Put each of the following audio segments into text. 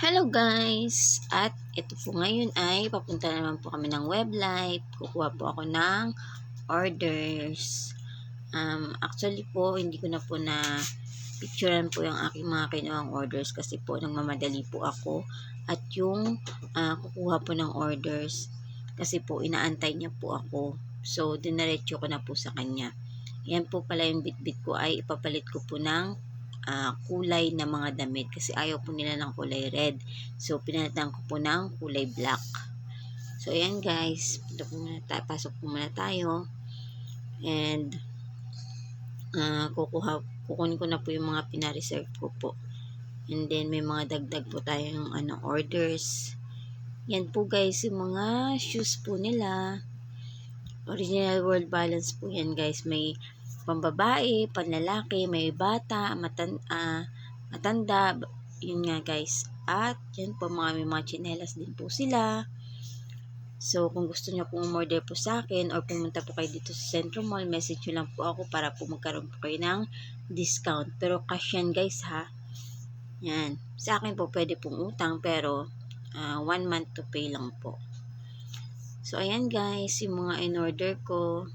Hello guys! At ito po ngayon ay papunta naman po kami ng Weblife. Kukuha po ako ng orders. Actually po, hindi ko na po na picturean po yung aking mga kinuhang orders kasi po nagmamadali po ako. At yung kukuha po ng orders kasi po inaantay niya po ako. So, dinaretso ko na po sa kanya. Yan po pala yung bitbit ko ay ipapalit ko po ng kulay na mga damit kasi ayaw po nila ng kulay red. So, pinalitan ko po ng kulay black. So, ayan guys. Pasok po muna tayo. And, kukunin ko na po yung mga pinareserve ko po. And then, may mga dagdag po tayong orders. Yan po guys, yung mga shoes po nila. Original World Balance po yan guys. May pambabae, panlalaki, may bata, matanda, yun nga guys. At yan po may mga tsinelas din po sila. So kung gusto niyo pong umorder po sa akin or pumunta po kayo dito sa Centro Mall, message nyo lang po ako para po magkaroon po kayo ng discount. Pero cash yan guys ha. Yan. Sa akin po pwede pong utang pero 1 month to pay lang po. So ayan guys, yung mga in-order ko.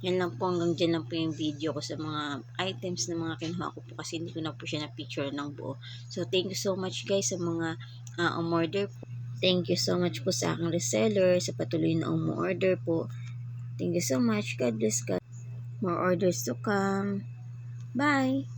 Yan lang po, hanggang dyan lang po yung video ko sa mga items na mga kinuha ko po kasi hindi ko na po siya na-picture ng buo. So, thank you so much guys sa mga umorder po. Thank you so much po sa aking reseller, sa patuloy na umorder po. Thank you so much. God bless God. More orders to come. Bye!